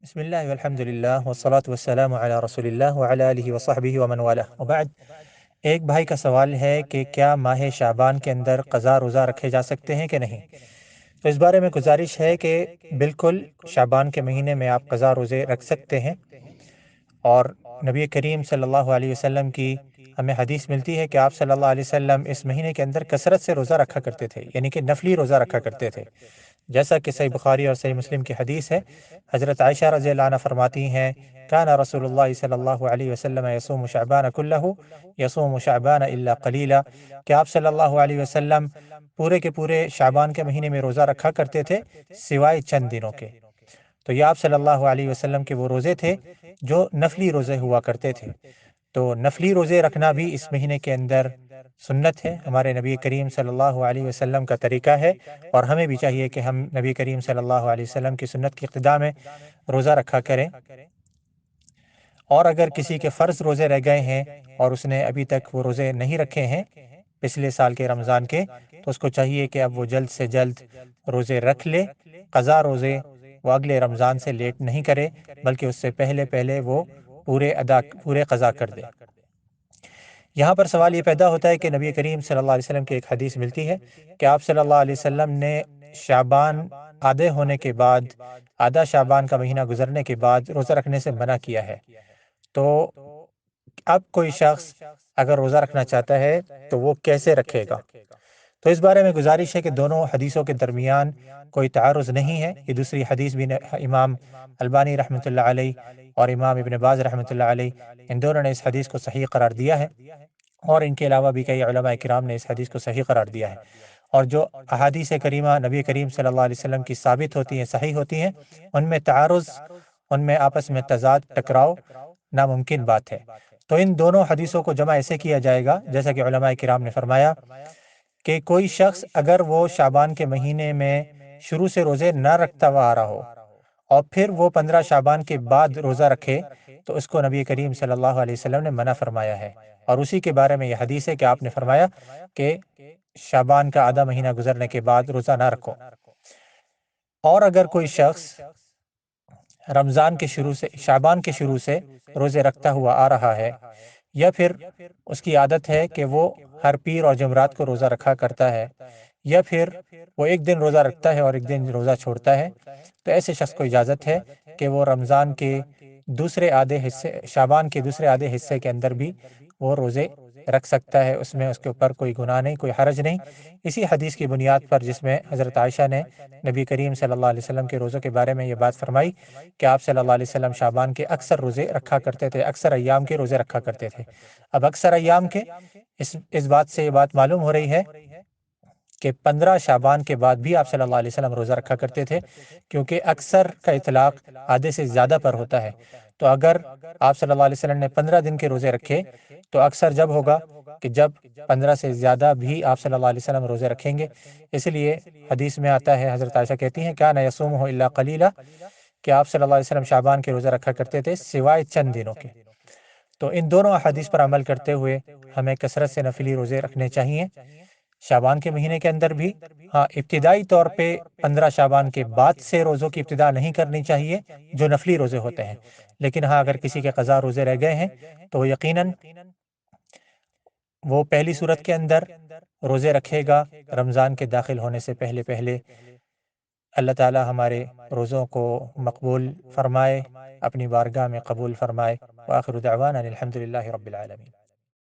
بسم اللہ والحمد للہ والصلاة والسلام علی رسول اللہ وعلی آلہ وصحبہ ومن والہ وبعد۔ ایک بھائی کا سوال ہے کہ کیا ماہ شعبان کے اندر قضا روزہ رکھے جا سکتے ہیں کہ نہیں؟ تو اس بارے میں گزارش ہے کہ بالکل شعبان کے مہینے میں آپ قضا روزے رکھ سکتے ہیں، اور نبی کریم صلی اللہ علیہ وسلم کی ہمیں حدیث ملتی ہے کہ آپ صلی اللہ علیہ وسلم اس مہینے کے اندر کثرت سے روزہ رکھا کرتے تھے، یعنی کہ نفلی روزہ رکھا کرتے تھے، جیسا کہ صحیح بخاری اور صحیح مسلم کی حدیث ہے۔ حضرت عائشہ رضی اللہ عنہ فرماتی ہیں کان رسول اللہ صلی اللہ علیہ وسلم یصوم شعبان کلہ یصوم شعبان الا قلیلا، کہ آپ صلی اللہ علیہ وسلم پورے کے پورے شعبان کے مہینے میں روزہ رکھا کرتے تھے سوائے چند دنوں کے۔ تو یہ آپ صلی اللہ علیہ وسلم کے وہ روزے تھے جو نفلی روزے ہوا کرتے تھے۔ تو نفلی روزے رکھنا بھی اس مہینے کے اندر سنت ہے، ہمارے نبی کریم صلی اللہ علیہ وسلم کا طریقہ ہے، اور ہمیں بھی چاہیے کہ ہم نبی کریم صلی اللہ علیہ وسلم کی سنت کی اقتداء میں روزہ رکھا کریں۔ اور اگر کسی کے فرض روزے رہ گئے ہیں اور اس نے ابھی تک وہ روزے نہیں رکھے ہیں پچھلے سال کے رمضان کے، تو اس کو چاہیے کہ اب وہ جلد سے جلد روزے رکھ لے۔ قضا روزے وہ اگلے رمضان سے لیٹ نہیں کرے، بلکہ اس سے پہلے پہلے وہ پورے قضا کر دے۔ یہاں پر سوال یہ پیدا ہوتا ہے کہ نبی کریم صلی اللہ علیہ وسلم کی ایک حدیث ملتی ہے کہ آپ صلی اللہ علیہ وسلم نے شعبان آدھے ہونے کے بعد، آدھا شعبان کا مہینہ گزرنے کے بعد روزہ رکھنے سے منع کیا ہے۔ تو اب کوئی شخص اگر روزہ رکھنا چاہتا ہے تو وہ کیسے رکھے گا؟ تو اس بارے میں گزارش ہے کہ دونوں حدیثوں کے درمیان کوئی تعارض نہیں ہے۔ یہ دوسری حدیث بھی امام البانی رحمۃ اللہ علیہ اور امام ابن باز رحمۃ اللہ علیہ، ان دونوں نے اس حدیث کو صحیح قرار دیا ہے، اور ان کے علاوہ بھی کئی علماء کرام نے اس حدیث کو صحیح قرار دیا ہے۔ اور جو احادیث کریمہ نبی کریم صلی اللہ علیہ وسلم کی ثابت ہوتی ہیں، صحیح ہوتی ہیں، ان میں تعارض، ان میں آپس میں تضاد، ٹکراؤ ناممکن بات ہے۔ تو ان دونوں حدیثوں کو جمع ایسے کیا جائے گا جیسا کہ علماء کرام نے فرمایا کہ کوئی شخص اگر وہ شعبان کے مہینے میں شروع سے روزے نہ رکھتا ہوا آ رہا ہو اور پھر وہ 15 شعبان کے بعد روزہ رکھے، تو اس کو نبی کریم صلی اللہ علیہ وسلم نے منع فرمایا ہے، اور اسی کے بارے میں یہ حدیث ہے کہ آپ نے فرمایا کہ شعبان کا آدھا مہینہ گزرنے کے بعد روزہ نہ رکھو۔ اور اگر کوئی شخص رمضان کے شروع سے، شعبان کے شروع سے روزے رکھتا ہوا آ رہا ہے، یا پھر اس کی عادت ہے کہ وہ ہر پیر اور جمعرات کو روزہ رکھا کرتا ہے، یا پھر وہ ایک دن روزہ رکھتا ہے اور ایک دن روزہ چھوڑتا ہے، تو ایسے شخص کو اجازت ہے کہ وہ رمضان کے دوسرے آدھے حصے، شعبان کے دوسرے آدھے حصے کے اندر بھی وہ روزے رکھ سکتا ہے، اس میں اس کے اوپر کوئی گناہ نہیں، کوئی حرج نہیں، اسی حدیث کی بنیاد پر جس میں حضرت عائشہ نے نبی کریم صلی اللہ علیہ وسلم کے روزوں کے بارے میں یہ بات فرمائی کہ آپ صلی اللہ علیہ وسلم شعبان کے اکثر روزے رکھا کرتے تھے، اکثر ایام کے روزے رکھا کرتے تھے۔ اب اکثر ایام کے، اس بات سے یہ بات معلوم ہو رہی ہے کہ 15 شعبان کے بعد بھی آپ صلی اللہ علیہ وسلم روزہ رکھا کرتے تھے، کیونکہ اکثر کا اطلاق آدھے سے زیادہ پر ہوتا ہے۔ تو اگر آپ صلی اللہ علیہ وسلم نے 15 دن کے روزے رکھے تو اکثر جب ہوگا کہ جب 15 سے زیادہ بھی آپ صلی اللہ علیہ وسلم روزے رکھیں گے۔ اس لیے حدیث میں آتا ہے، حضرت عائشہ کہتی ہیں کان یصومہ الا قلیلا، کہ آپ صلی اللہ علیہ وسلم شعبان کے روزہ رکھا کرتے تھے سوائے چند دنوں کے۔ تو ان دونوں احادیث پر عمل کرتے ہوئے ہمیں کثرت سے نفلی روزے رکھنے چاہیے شعبان کے مہینے کے اندر بھی۔ ہاں، ابتدائی طور پہ 15 شعبان کے بعد سے روزوں کی ابتدا نہیں کرنی چاہیے جو نفلی روزے ہوتے ہیں، لیکن ہاں اگر کسی کے قضا روزے رہ گئے ہیں تو وہ یقیناً وہ پہلی صورت کے اندر روزے رکھے گا رمضان کے داخل ہونے سے پہلے پہلے۔ اللہ تعالی ہمارے روزوں کو مقبول فرمائے، اپنی بارگاہ میں قبول فرمائے۔ وآخر دعوانا الحمد للہ رب العالمین۔